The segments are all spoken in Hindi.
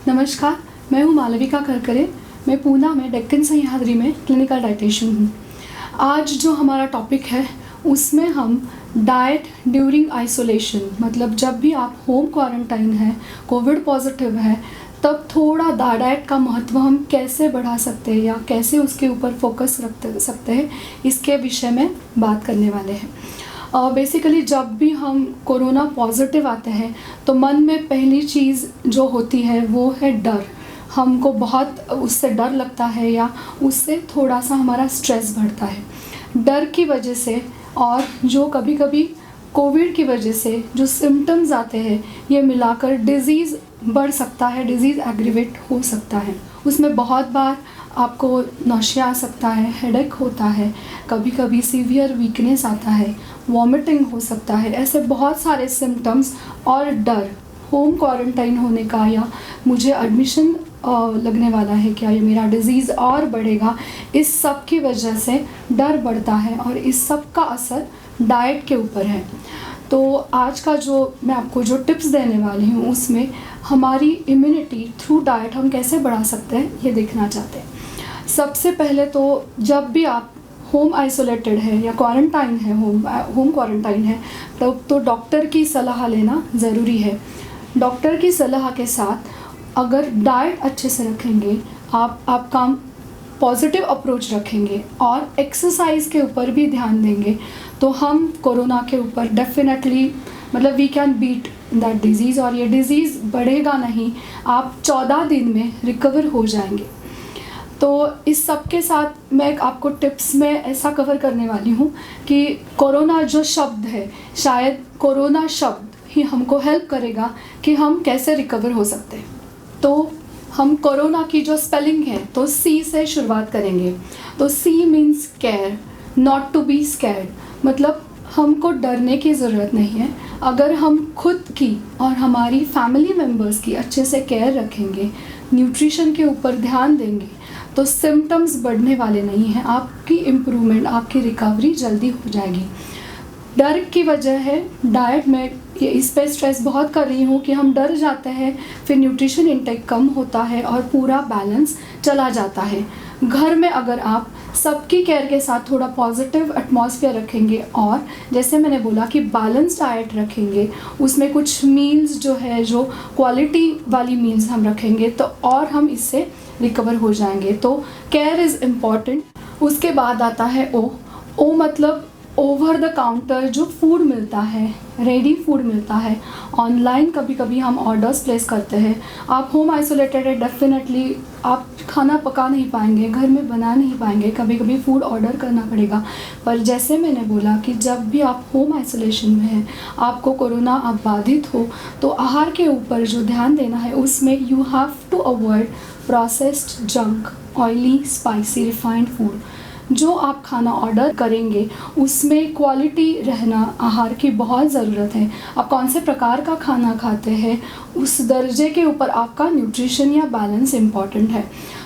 नमस्कार, मैं हूँ मालविका करकरे। मैं पूना में डेक्कन सह्याद्री में क्लिनिकल डाइटिशियन हूँ। आज जो हमारा टॉपिक है उसमें हम डाइट ड्यूरिंग आइसोलेशन, मतलब जब भी आप होम क्वारंटाइन है, कोविड पॉजिटिव है, तब थोड़ा डाइट का महत्व हम कैसे बढ़ा सकते हैं या कैसे उसके ऊपर फोकस रख सकते हैं, इसके विषय में बात करने वाले हैं। बेसिकली जब भी हम कोरोना पॉजिटिव आते हैं तो मन में पहली चीज़ जो होती है वो है डर। हमको बहुत उससे डर लगता है या उससे थोड़ा सा हमारा स्ट्रेस बढ़ता है। डर की वजह से और जो कभी कभी कोविड की वजह से जो सिम्टम्स आते हैं ये मिलाकर डिज़ीज़ बढ़ सकता है, डिज़ीज़ एग्रीवेट हो सकता है। उसमें बहुत बार आपको नौशिया आ सकता है, हेडेक होता है, कभी कभी सीवियर वीकनेस आता है, वॉमिटिंग हो सकता है। ऐसे बहुत सारे सिम्टम्स और डर होम क्वारंटाइन होने का या मुझे एडमिशन लगने वाला है क्या, ये मेरा डिज़ीज़ और बढ़ेगा, इस सब की वजह से डर बढ़ता है और इस सब का असर डाइट के ऊपर है। तो आज का जो मैं आपको जो टिप्स देने वाली हूँ उसमें हमारी इम्यूनिटी थ्रू डाइट हम कैसे बढ़ा सकते हैं ये देखना चाहते हैं। सबसे पहले तो जब भी आप होम आइसोलेटेड है या क्वारंटाइन है, होम क्वारंटाइन है, तब तो डॉक्टर की सलाह लेना ज़रूरी है। डॉक्टर की सलाह के साथ अगर डाइट अच्छे से रखेंगे, आप काम पॉजिटिव अप्रोच रखेंगे और एक्सरसाइज के ऊपर भी ध्यान देंगे तो हम कोरोना के ऊपर डेफिनेटली मतलब we can beat that disease और ये डिज़ीज़ बढ़ेगा नहीं, आप 14 दिन में रिकवर हो जाएंगे। तो इस सब के साथ मैं आपको टिप्स में ऐसा कवर करने वाली हूँ कि कोरोना जो शब्द है, शायद कोरोना शब्द ही हमको हेल्प करेगा कि हम कैसे रिकवर हो सकते हैं। तो हम कोरोना की जो स्पेलिंग है तो सी से शुरुआत करेंगे। तो C means care, not to be scared, मतलब हमको डरने की ज़रूरत नहीं है। अगर हम खुद की और हमारी फैमिली मेम्बर्स की अच्छे से केयर रखेंगे, न्यूट्रिशन के ऊपर ध्यान देंगे तो सिम्टम्स बढ़ने वाले नहीं हैं। आपकी इम्प्रूवमेंट, आपकी रिकवरी जल्दी हो जाएगी। डर की वजह है डाइट में ये इस पे स्ट्रेस बहुत कर रही हूँ कि हम डर जाते हैं, फिर न्यूट्रिशन इंटेक कम होता है और पूरा बैलेंस चला जाता है। घर में अगर आप सबकी केयर के साथ थोड़ा पॉजिटिव एटमॉस्फेयर रखेंगे और जैसे मैंने बोला कि बैलेंस डाइट रखेंगे, उसमें कुछ मील्स जो है जो क्वालिटी वाली मील्स हम रखेंगे तो और हम इससे रिकवर हो जाएंगे। तो केयर इज़ इम्पॉर्टेंट। उसके बाद आता है ओ मतलब ओवर द काउंटर जो फूड मिलता है, रेडी फूड मिलता है, ऑनलाइन कभी कभी हम ऑर्डर्स प्लेस करते हैं। आप होम आइसोलेटेड है, डेफिनेटली आप खाना पका नहीं पाएंगे, घर में बना नहीं पाएंगे, कभी कभी फूड ऑर्डर करना पड़ेगा। पर जैसे मैंने बोला कि जब भी आप होम आइसोलेशन में हैं, आपको कोरोना आप बाधित हो तो आहार के ऊपर जो ध्यान देना है उसमें you have to avoid processed junk, oily, spicy, refined food. जो आप खाना ऑर्डर करेंगे उसमें क्वालिटी रहना आहार की बहुत ज़रूरत है। आप कौन से प्रकार का खाना खाते हैं उस दर्जे के ऊपर आपका न्यूट्रिशन या बैलेंस इम्पॉर्टेंट है।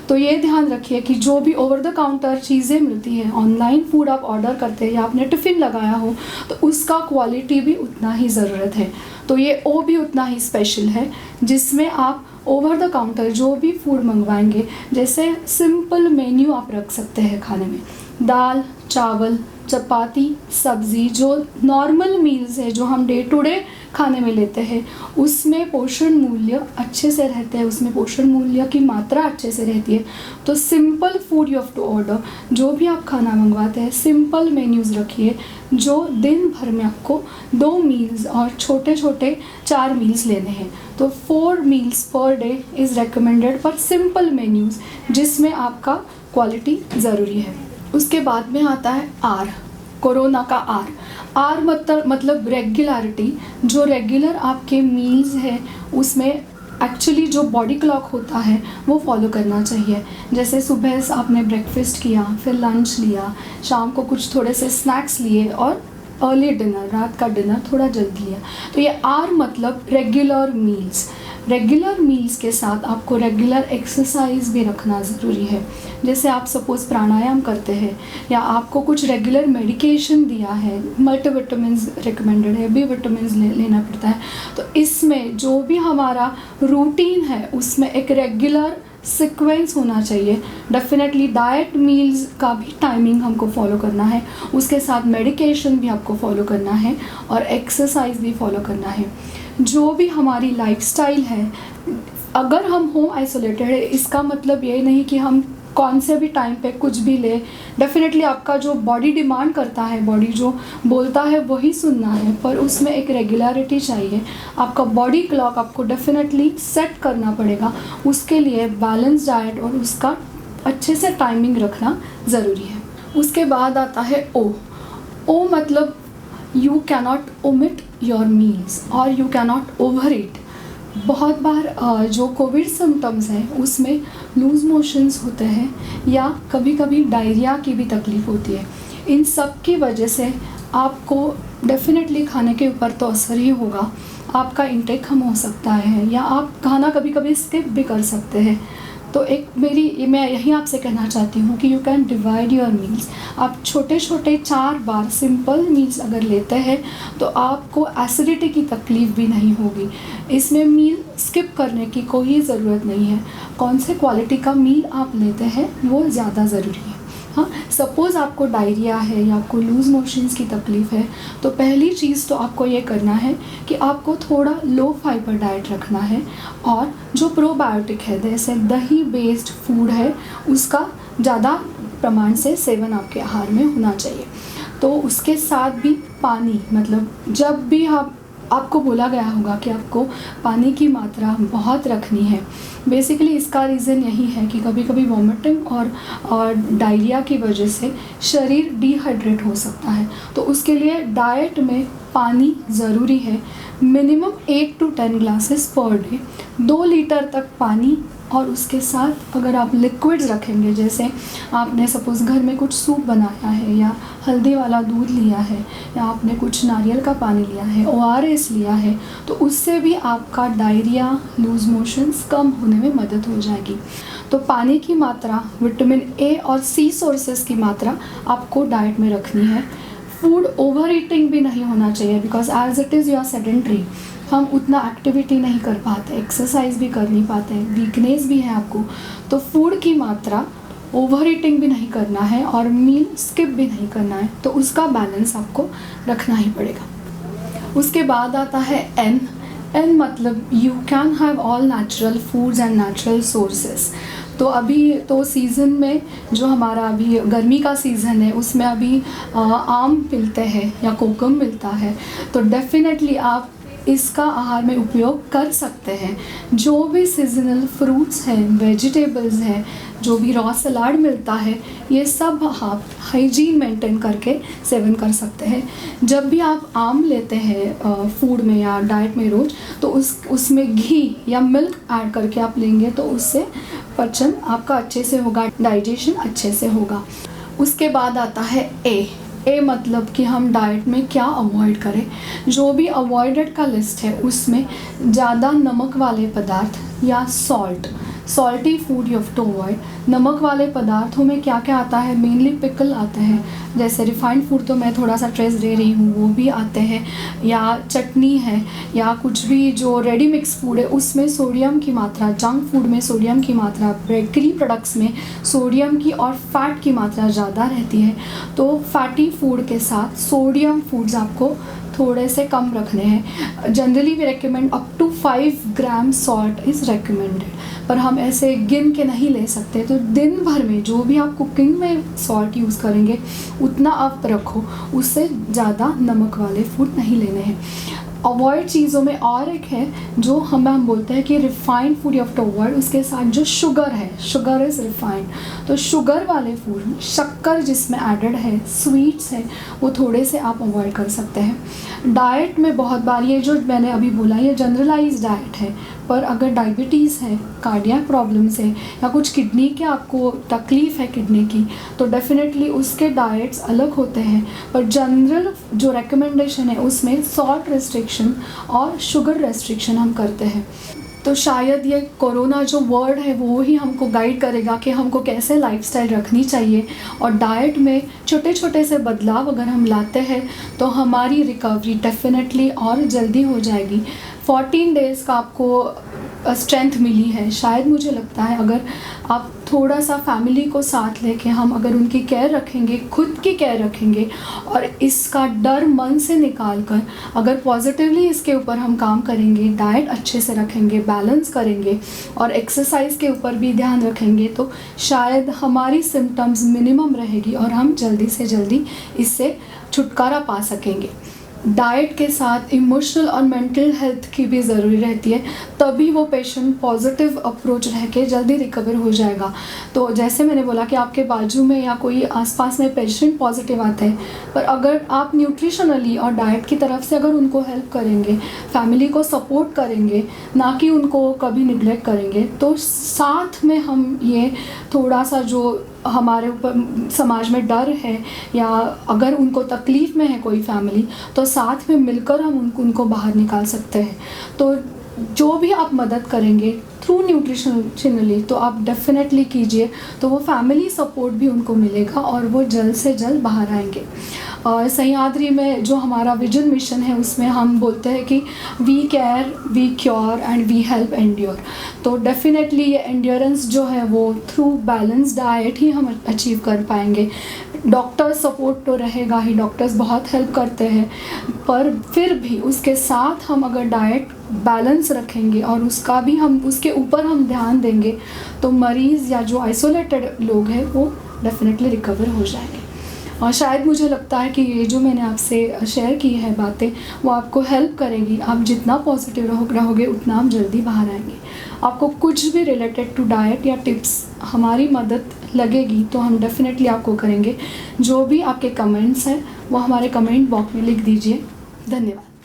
तो ये ध्यान रखिए कि जो भी ओवर द काउंटर चीज़ें मिलती हैं, ऑनलाइन फूड आप ऑर्डर करते हैं या आपने टिफ़िन लगाया हो तो उसका क्वालिटी भी उतना ही ज़रूरत है। तो ये ओ भी उतना ही स्पेशल है जिसमें आप ओवर द काउंटर जो भी फूड मंगवाएंगे, जैसे सिंपल मेन्यू आप रख सकते हैं खाने में, दाल, चावल, चपाती, सब्ज़ी, जो नॉर्मल मील्स है जो हम डे टू डे खाने में लेते हैं उसमें पोषण मूल्य अच्छे से रहते हैं, उसमें पोषण मूल्य की मात्रा अच्छे से रहती है। तो simple food you have to order. जो भी आप खाना मंगवाते हैं सिंपल मेन्यूज़ रखिए जो दिन भर में आपको 2 मील्स और छोटे छोटे 4 मील्स लेने हैं। तो 4 meals per day is recommended पर सिंपल मेन्यूज़ जिसमें आपका क्वालिटी ज़रूरी है। उसके बाद में आता है आर, कोरोना का आर मतलब रेगुलरिटी। जो रेगुलर आपके मील्स है उसमें एक्चुअली जो बॉडी क्लॉक होता है वो फॉलो करना चाहिए। जैसे सुबह से आपने ब्रेकफास्ट किया, फिर लंच लिया, शाम को कुछ थोड़े से स्नैक्स लिए और अर्ली डिनर, रात का डिनर थोड़ा जल्दी लिया। तो ये आर मतलब रेगुलर मील्स। रेगुलर मील्स के साथ आपको रेगुलर एक्सरसाइज भी रखना ज़रूरी है। जैसे आप सपोज़ प्राणायाम करते हैं या आपको कुछ रेगुलर मेडिकेशन दिया है, मल्टीविटामिन्स रिकमेंडेड है, बी विटामिन्स लेना पड़ता है, तो इसमें जो भी हमारा रूटीन है उसमें एक रेगुलर सीक्वेंस होना चाहिए। डेफिनेटली डाइट मील्स का भी टाइमिंग हमको फॉलो करना है, उसके साथ मेडिकेशन भी आपको फॉलो करना है और एक्सरसाइज भी फॉलो करना है। जो भी हमारी लाइफस्टाइल है, अगर हम होम आइसोलेटेड है इसका मतलब ये नहीं कि हम कौन से भी टाइम पे कुछ भी ले। डेफिनेटली आपका जो बॉडी डिमांड करता है, बॉडी जो बोलता है वही सुनना है, पर उसमें एक रेगुलरिटी चाहिए। आपका बॉडी क्लॉक आपको डेफिनेटली सेट करना पड़ेगा, उसके लिए बैलेंस डाइट और उसका अच्छे से टाइमिंग रखना ज़रूरी है। उसके बाद आता है ओ मतलब you cannot omit your meals और यू कैनॉट ओवर ईट। बहुत बार जो कोविड सिम्टम्स हैं उसमें लूज़ मोशंस होते हैं या कभी कभी डायरिया की भी तकलीफ़ होती है। इन सब की वजह से आपको डेफिनेटली खाने के ऊपर तो असर ही होगा, आपका इंटेक कम हो सकता है या आप खाना कभी कभी स्किप भी कर सकते हैं। तो मैं यही आपसे कहना चाहती हूँ कि you can divide your meals. आप छोटे छोटे 4 बार सिंपल मील्स अगर लेते हैं तो आपको एसिडिटी की तकलीफ़ भी नहीं होगी। इसमें मील स्किप करने की कोई ज़रूरत नहीं है। कौन से क्वालिटी का मील आप लेते हैं वो ज़्यादा ज़रूरी है। हाँ, सपोज़ आपको डायरिया है या आपको लूज़ मोशंस की तकलीफ़ है तो पहली चीज़ तो आपको ये करना है कि आपको थोड़ा लो फाइबर डाइट रखना है और जो प्रोबायोटिक है जैसे दही बेस्ड फूड है उसका ज़्यादा प्रमाण से सेवन आपके आहार में होना चाहिए। तो उसके साथ भी पानी, मतलब जब भी आपको बोला गया होगा कि आपको पानी की मात्रा बहुत रखनी है। बेसिकली इसका रीज़न यही है कि कभी कभी वॉमिटिंग और डायरिया की वजह से शरीर डिहाइड्रेट हो सकता है, तो उसके लिए डाइट में पानी ज़रूरी है। Minimum 8 to 10 glasses per day, 2 litre तक पानी। और उसके साथ अगर आप लिक्विड्स रखेंगे, जैसे आपने सपोज़ घर में कुछ सूप बनाया है या हल्दी वाला दूध लिया है या आपने कुछ नारियल का पानी लिया है, ORS लिया है, तो उससे भी आपका डायरिया लूज़ मोशंस कम होने में मदद हो जाएगी। तो पानी की मात्रा, विटामिन ए और सी सोर्सेज की मात्रा आपको डाइट में रखनी है। फूड ओवर ईटिंग भी नहीं होना चाहिए, because as it is you are sedentary, हम उतना एक्टिविटी नहीं कर पाते, एक्सरसाइज भी कर नहीं पाते, वीकनेस भी है आपको। तो फूड की मात्रा ओवर ईटिंग भी नहीं करना है और मील स्किप भी नहीं करना है, तो उसका बैलेंस आपको रखना ही पड़ेगा। उसके बाद आता है एन मतलब you can have all natural foods and natural sources. तो अभी तो सीज़न में जो हमारा अभी गर्मी का सीज़न है उसमें अभी आम मिलते हैं या कोकम मिलता है, तो डेफिनेटली आप इसका आहार में उपयोग कर सकते हैं। जो भी सीजनल फ्रूट्स हैं, वेजिटेबल्स हैं, जो भी रॉ सलाद मिलता है, ये सब आप हाइजीन मेंटेन करके सेवन कर सकते हैं। जब भी आप आम लेते हैं फूड में या डाइट में रोज़, तो उसमें घी या मिल्क ऐड करके आप लेंगे तो उससे पाचन आपका अच्छे से होगा, डाइजेशन अच्छे से होगा। उसके बाद आता है ए मतलब कि हम डाइट में क्या अवॉइड करें। जो भी अवॉइडेड का लिस्ट है उसमें ज़्यादा नमक वाले पदार्थ या salty food you have to avoid. नमक वाले पदार्थों में क्या क्या आता है, मेनली पिकल आते हैं, जैसे रिफाइंड फूड तो मैं थोड़ा सा ट्रेस दे रही हूँ, वो भी आते हैं, या चटनी है या कुछ भी जो रेडी मिक्स फूड है उसमें सोडियम की मात्रा, जंक फूड में सोडियम की मात्रा, बेकरी प्रोडक्ट्स में सोडियम की और फैट की मात्रा ज़्यादा रहती है। तो फैटी फूड के साथ सोडियम फूड्स आपको थोड़े से कम रखने हैं। Generally we recommend up to 5 gram salt is recommended, पर हम ऐसे गिन के नहीं ले सकते। तो दिन भर में जो भी आप कुकिंग में सॉल्ट यूज़ करेंगे उतना आप रखो, उससे ज़्यादा नमक वाले फूड नहीं लेने हैं। अवॉइड चीज़ों में और एक है जो हम बोलते हैं कि refined food you have to avoid. उसके साथ जो शुगर है, शुगर इज़ रिफाइंड, तो शुगर वाले फूड, शक्कर जिसमें एडेड है, स्वीट्स है, वो थोड़े से आप अवॉइड कर सकते हैं। डाइट में बहुत बार ये जो मैंने अभी बोला ये जनरलाइज डाइट है, पर अगर डायबिटीज़ है, कार्डियक प्रॉब्लम्स है या कुछ किडनी के आपको तकलीफ़ है किडनी की, तो डेफिनेटली उसके डाइट्स अलग होते हैं। पर जनरल जो रिकमेंडेशन है उसमें सॉल्ट रेस्ट्रिक्शन और शुगर रेस्ट्रिक्शन हम करते हैं। तो शायद ये कोरोना जो वर्ड है वो ही हमको गाइड करेगा कि हमको कैसे लाइफस्टाइल रखनी चाहिए, और डाइट में छोटे छोटे से बदलाव अगर हम लाते हैं तो हमारी रिकवरी डेफिनेटली और जल्दी हो जाएगी। 14 डेज़ का आपको स्ट्रेंथ मिली है। शायद मुझे लगता है अगर आप थोड़ा सा फैमिली को साथ लेके हम अगर उनकी केयर रखेंगे, खुद की केयर रखेंगे, और इसका डर मन से निकाल कर अगर पॉजिटिवली इसके ऊपर हम काम करेंगे, डाइट अच्छे से रखेंगे, बैलेंस करेंगे और एक्सरसाइज के ऊपर भी ध्यान रखेंगे, तो शायद हमारी सिम्टम्स मिनिमम रहेगी और हम जल्दी से जल्दी इससे छुटकारा पा सकेंगे। डाइट के साथ इमोशनल और मेंटल हेल्थ की भी ज़रूरी रहती है, तभी वो पेशेंट पॉजिटिव अप्रोच रह के जल्दी रिकवर हो जाएगा। तो जैसे मैंने बोला कि आपके बाजू में या कोई आसपास में पेशेंट पॉजिटिव आता है, पर अगर आप न्यूट्रिशनली और डाइट की तरफ से अगर उनको हेल्प करेंगे, फैमिली को सपोर्ट करेंगे, ना कि उनको कभी निगलेक्ट करेंगे, तो साथ में हम ये थोड़ा सा जो हमारे ऊपर समाज में डर है या अगर उनको तकलीफ़ में है कोई फैमिली, तो साथ में मिलकर हम उनको बाहर निकाल सकते हैं। तो जो भी आप मदद करेंगे थ्रू न्यूट्रिशनली तो आप डेफिनेटली कीजिए, तो वो फैमिली सपोर्ट भी उनको मिलेगा और वो जल्द से जल्द बाहर आएंगे। और सह्याद्री में जो हमारा विजन मिशन है उसमें हम बोलते हैं कि we care, we cure and we help endure. तो डेफिनेटली ये एंड्योरेंस जो है वो थ्रू बैलेंस डाइट ही हम अचीव कर पाएंगे। डॉक्टर सपोर्ट तो रहेगा ही, डॉक्टर्स बहुत हेल्प करते हैं, पर फिर भी उसके साथ हम अगर डाइट बैलेंस रखेंगे और उसका भी हम उसके ऊपर हम ध्यान देंगे, तो मरीज़ या जो आइसोलेटेड लोग हैं वो डेफिनेटली रिकवर हो जाएंगे। और शायद मुझे लगता है कि ये जो मैंने आपसे शेयर की है बातें वो आपको हेल्प करेगी। आप जितना पॉजिटिव रहोगे उतना आप जल्दी बाहर आएंगे। आपको कुछ भी रिलेटेड टू डाइट या टिप्स हमारी मदद लगेगी तो हम डेफिनेटली आपको करेंगे। जो भी आपके कमेंट्स हैं वो हमारे कमेंट बॉक्स में लिख दीजिए। धन्यवाद।